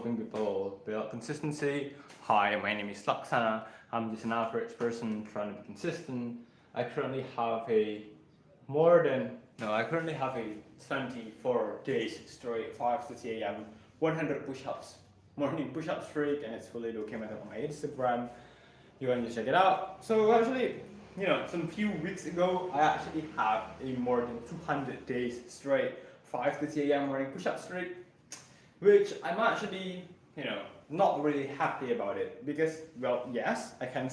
helping people build consistency. Hi, my name is Laksana. I'm just an average person trying to be consistent. I currently have a I currently have a 24 days straight 5 to 8 a.m. 100 push-ups morning push-up streak, and it's fully documented on my Instagram. You can just check it out. So actually, some few weeks ago, I actually have a more than 200 days straight 5 to 8 a.m. morning push-up streak, which I'm actually, not really happy about it because, well, yes, I can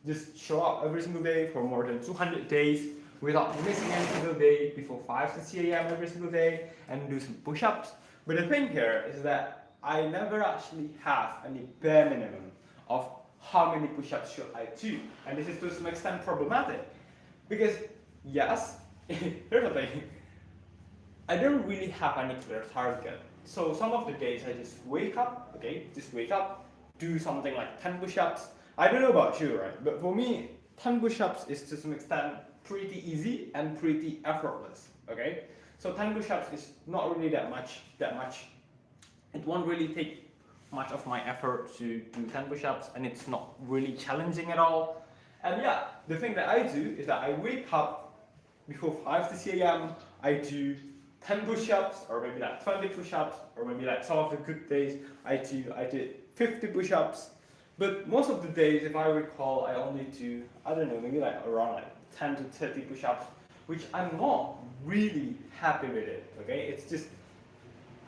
just show up every single day for more than 200 days without missing any single day before 5 to 8 a.m. every single day and do some push-ups. But the thing here is that I never actually have any bare minimum of how many push-ups should I do, and this is to some extent problematic because yes, here's the thing. I don't really have any clear target. So some of the days I just wake up, do something like 10 push-ups. I don't know about you, right? But for me, 10 push-ups is to some extent pretty easy and pretty effortless, okay? So 10 push-ups is not really that much. It won't really take much of my effort to do 10 push-ups, and it's not really challenging at all. And yeah, the thing that I do is that I wake up before 5 to 6 a.m. I do 10 push-ups, or maybe like 20 push-ups, or maybe like some of the good days I did 50 push-ups. But most of the days, if I recall, I only do, I don't know, maybe like around like 10 to 30 push-ups, which I'm not really happy with it, okay? It's just,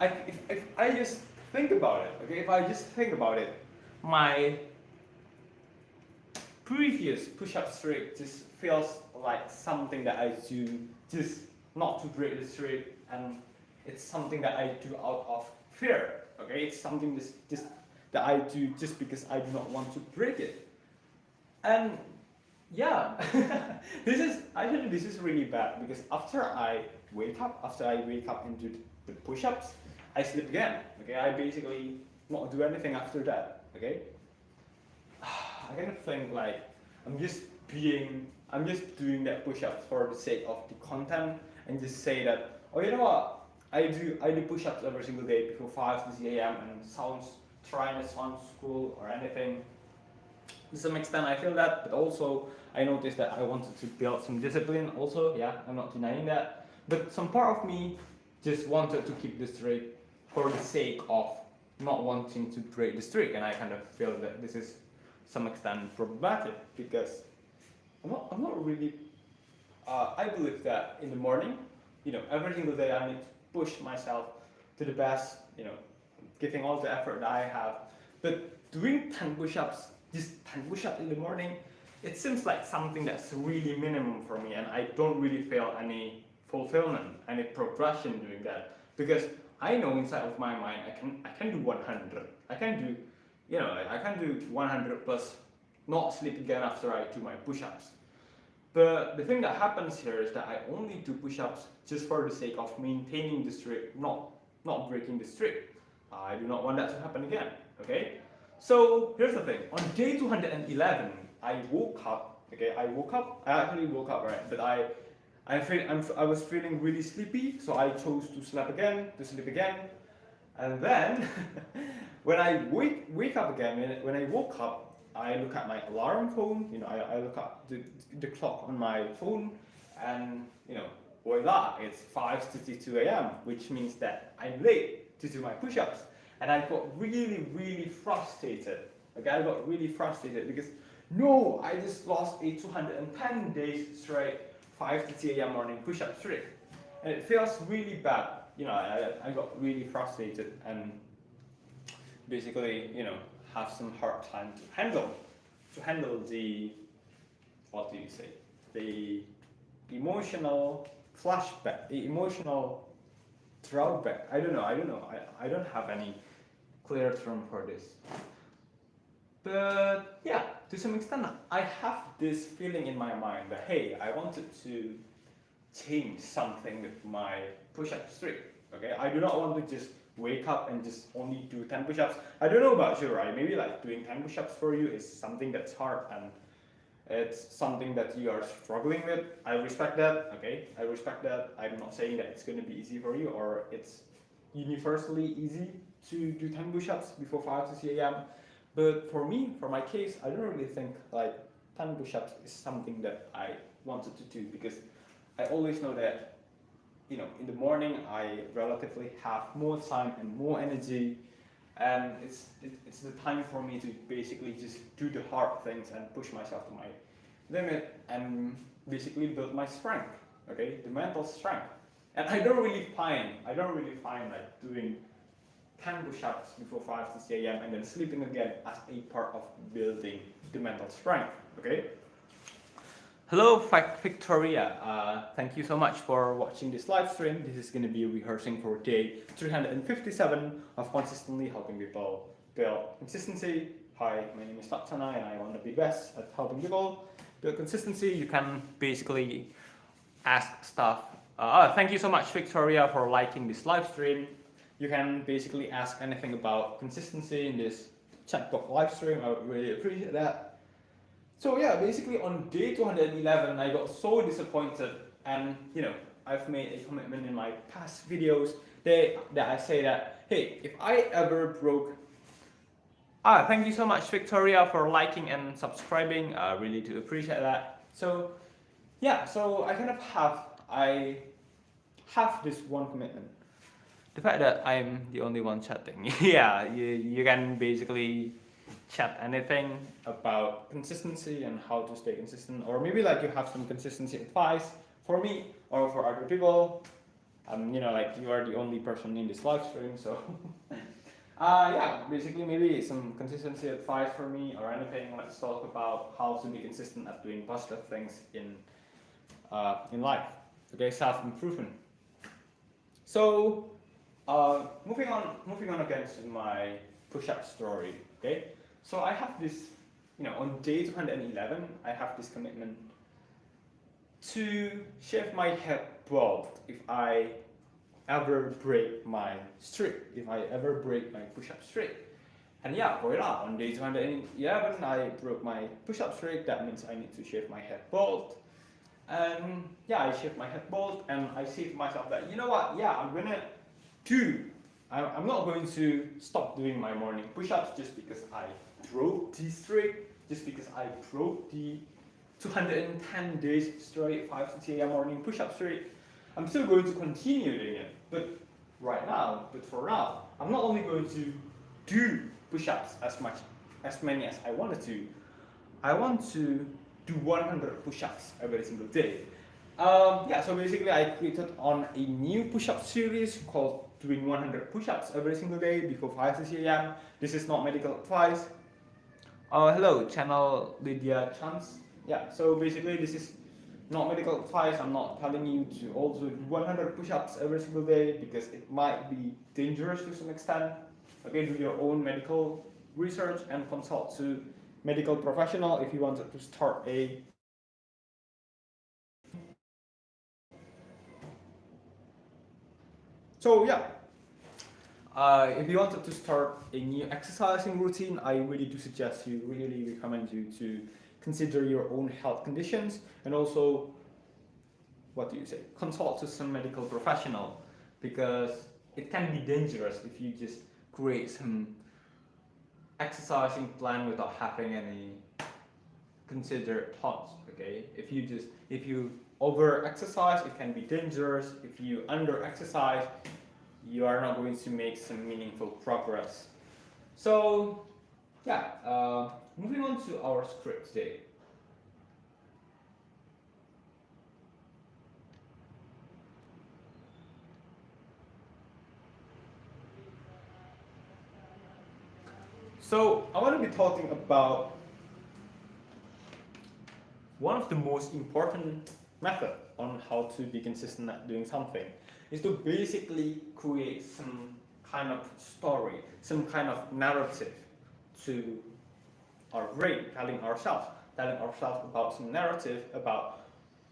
if I just think about it, okay? If I just think about it, my previous push-up streak just feels like something that I do just not to break the streak, and it's something that I do out of fear, okay? It's something just that I do just because I do not want to break it. And yeah, this is really bad because after I wake up and do the push-ups, I sleep again, okay? I basically not do anything after that, okay? I kind of think like I'm just doing that push-ups for the sake of the content and just say that, oh, you know what? I do push-ups every single day before 5 to 6 a.m. and trying to sound cool or anything. To some extent I feel that, but also I noticed that I wanted to build some discipline also, yeah, I'm not denying that. But some part of me just wanted to keep the streak for the sake of not wanting to break the streak, and I kind of feel that this is some extent problematic because I'm not really. I believe that in the morning, every single day I need to push myself to the best, giving all the effort that I have. But doing 10 push-ups, just 10 push-ups in the morning, it seems like something that's really minimum for me, and I don't really feel any fulfillment, any progression doing that because I know inside of my mind I can do 100. I can do 100 plus not sleep again after I do my push-ups. But the thing that happens here is that I only do push-ups just for the sake of maintaining the streak, not breaking the streak. I do not want that to happen again, okay? So here's the thing, on day 211, I actually woke up, right? But I was feeling really sleepy, so I chose to sleep again, and then when I wake up again, when I woke up, I look at my alarm phone. I look at the clock on my phone, and voila, it's 5:52 a.m., which means that I'm late to do my push-ups, and I got really, really frustrated. Okay, I got really frustrated because no, I just lost a 210 days straight 5:50 a.m. morning push-up streak, and it feels really bad. I got really frustrated and basically, have some hard time to handle the, what do you say, the emotional flashback, the emotional throwback. I don't know. I don't have any clear term for this. But yeah, to some extent, I have this feeling in my mind that hey, I wanted to change something with my push-up streak. Okay, I do not want to just wake up and just only do 10 push-ups. I don't know about you, right? Maybe like doing 10 push-ups for you is something that's hard and it's something that you are struggling with. I respect that, okay? I respect that. I'm not saying that it's going to be easy for you or it's universally easy to do 10 push-ups before 5 to 6 a.m. But for me, for my case, I don't really think like 10 push-ups is something that I wanted to do, because I always know that, you know, in the morning I relatively have more time and more energy, and it's the time for me to basically just do the hard things and push myself to my limit and basically build my strength, okay, the mental strength. And I don't really find like doing 10 push-ups before 5 to 6 a.m. and then sleeping again as a part of building the mental strength, okay? Hello, Victoria. Thank you so much for watching this live stream. This is going to be rehearsing for day 357 of consistently helping people build consistency. Hi, my name is Laksana and I want to be best at helping people build consistency. You can basically ask stuff. Thank you so much, Victoria, for liking this live stream. You can basically ask anything about consistency in this chat box live stream. I would really appreciate that. So yeah, basically on day 211, I got so disappointed, and you know, I've made a commitment in my past videos that I say that, hey, if I ever broke... thank you so much, Victoria, for liking and subscribing. I really do appreciate that. So yeah, so I have this one commitment. The fact that I'm the only one chatting. Yeah, you can basically chat anything about consistency and how to stay consistent, or maybe like you have some consistency advice for me or for other people. You know, like you are the only person in this live stream, so yeah, basically maybe some consistency advice for me or anything. Let's talk about how to be consistent at doing positive things in life. Okay, self-improvement. So moving on again to my push-up story. Okay, so I have this, you know, on day 211, I have this commitment to shave my head bald if I ever break my streak, if I ever break my push-up streak. And yeah, for it out, on day 211, I broke my push-up streak. That means I need to shave my head bald. And yeah, I shaved my head bald, and I say to myself that, you know what, yeah, I'm not going to stop doing my morning push-ups just because I broke the streak, just because I broke the 210 days straight 5 to 6 a.m. morning push-up streak. I'm still going to continue doing it, but for now, I'm not only going to do push-ups as many as I wanted to. I want to do 100 push-ups every single day. Yeah, so basically I created on a new push-up series called doing 100 push-ups every single day before 5 to 6 a.m. This is not medical advice. Hello, channel Lydia Chance. Yeah, so basically this is not medical advice. I'm not telling you to also do 100 push-ups every single day because it might be dangerous to some extent. Okay, do your own medical research and consult to medical professional if you wanted to start a if you wanted to start a new exercising routine, I really do suggest you, really recommend you to consider your own health conditions and also, consult to some medical professional, because it can be dangerous if you just create some exercising plan without having any considered thoughts. Okay, if you over exercise, it can be dangerous. If you under exercise, you are not going to make some meaningful progress. So yeah, moving on to our script today. So I want to be talking about one of the most important methods on how to be consistent at doing something is to basically create some kind of story, some kind of narrative to our brain, telling ourselves about some narrative about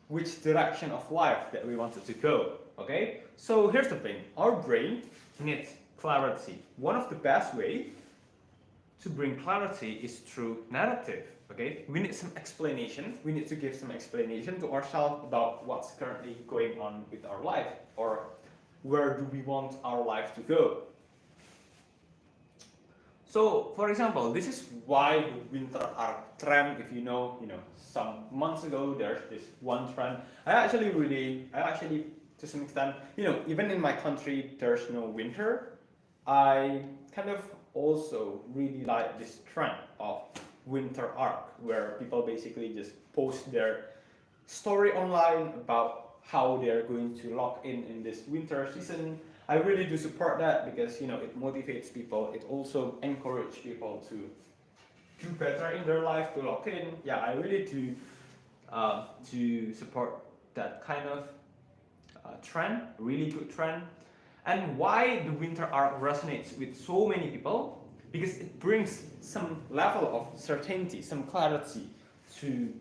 which direction of life that we wanted to go. Okay, so here's the thing: our brain needs clarity. One of the best ways to bring clarity is through narrative. Okay, we need some explanation. We need to give some explanation to ourselves about what's currently going on with our life, or where do we want our life to go. So, for example, this is why the winter arc trend. If some months ago there's this one trend. I actually, to some extent, even in my country there's no winter. I kind of also really like this trend of winter arc, where people basically just post their story online about how they're going to lock in this winter season. I really do support that because it motivates people. It also encourages people to do better in their life, to lock in. Yeah, I really do support that kind of trend, really good trend. And why the winter arc resonates with so many people? Because it brings some level of certainty, some clarity to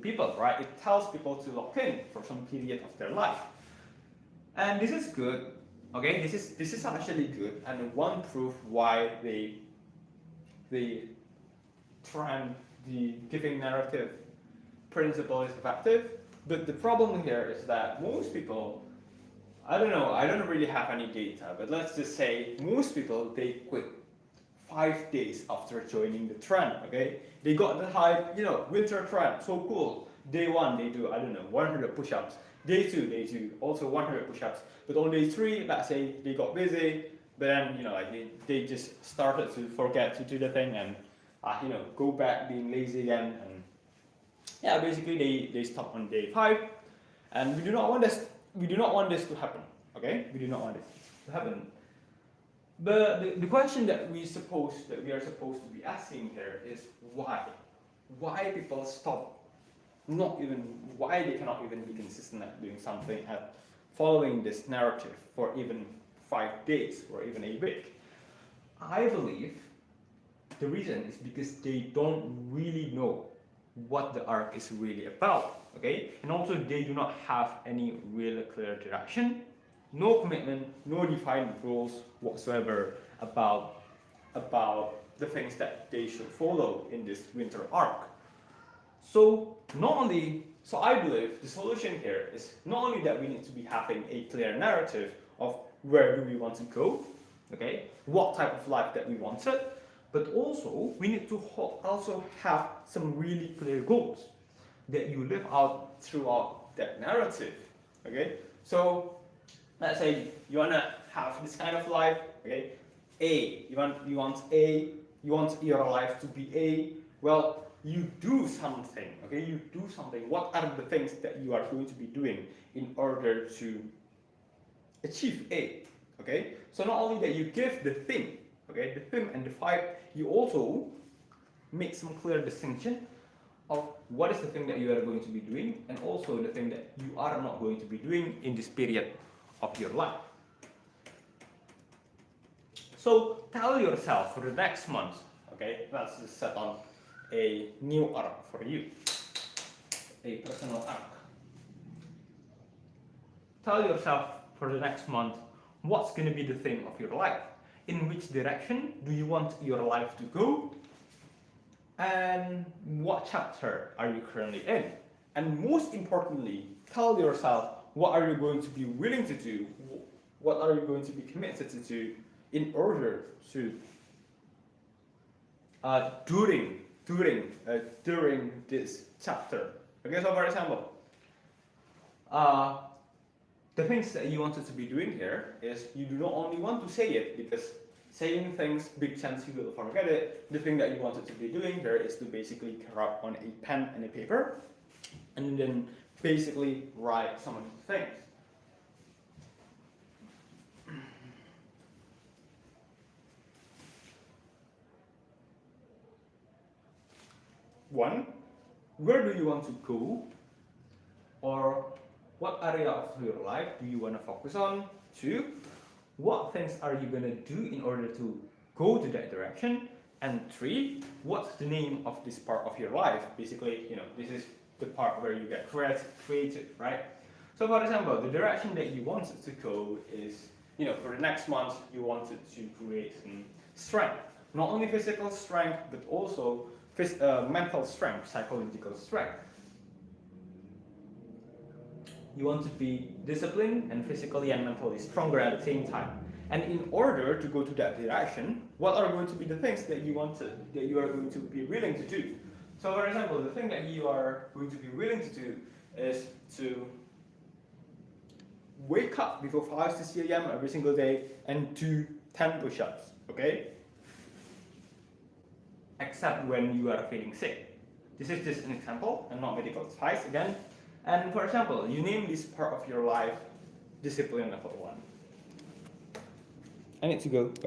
people, right? It tells people to lock in for some period of their life. And this is good, okay? This is actually good, and one proof why the trend, the giving narrative principle is effective. But the problem here is that most people, I don't know, I don't really have any data, but let's just say most people, they quit 5 days after joining the trend, okay? They got the hype, winter trend, so cool. Day 1, they do, I don't know, 100 push-ups. Day 2, they do also 100 push-ups. But on day 3, let's say they got busy, but then, they just started to forget to do the thing and, go back being lazy again. And yeah, basically they stop on day 5. And we do not want this to happen, okay? We do not want this to happen. But the question that we are supposed to be asking here is why? Why people stop? Why they cannot even be consistent at doing something, at following this narrative for even 5 days or even a week? I believe the reason is because they don't really know what the arc is really about, okay? And also they do not have any real clear direction, no commitment, no defined rules whatsoever about the things that they should follow in this winter arc. So I believe the solution here is not only that we need to be having a clear narrative of where do we want to go, okay, what type of life that we wanted, but also we need to also have some really clear goals that you live out throughout that narrative, okay? So let's say you wanna have this kind of life, okay? You want your life to be A. Well, you do something, okay? You do something. What are the things that you are going to be doing in order to achieve A, okay? So not only that you give the thing, okay, the theme and the vibe, you also make some clear distinction of what is the thing that you are going to be doing and also the thing that you are not going to be doing in this period of your life. So tell yourself for the next month, okay, let's just set on a new arc for you, a personal arc. Tell yourself for the next month what's going to be the theme of your life. In which direction do you want your life to go? And what chapter are you currently in? And most importantly, tell yourself what are you going to be willing to do, what are you going to be committed to do in order to during this chapter. Okay, so for example, the things that you wanted to be doing here is you do not only want to say it, because saying things, big chance you will forget it. The thing that you wanted to be doing here is to basically grab on a pen and a paper and then basically write some of the things. One, where do you want to go? Or what area of your life do you want to focus on? 2, what things are you going to do in order to go to that direction? And 3, what's the name of this part of your life? Basically, this is the part where you get creative, right? So for example, the direction that you wanted to go is, for the next month, you wanted to create some strength. Not only physical strength, but also mental strength, psychological strength. you want to be disciplined and physically and mentally stronger at the same time. And in order to go to that direction, what are going to be the things that you are going to be willing to do? So for example, the thing that you are going to be willing to do is to wake up before 5 to 6 a.m. every single day and do 10 push-ups, okay? Except when you are feeling sick. This is just an example and not medical advice again. And for example, you name this part of your life discipline level 1. I need to go.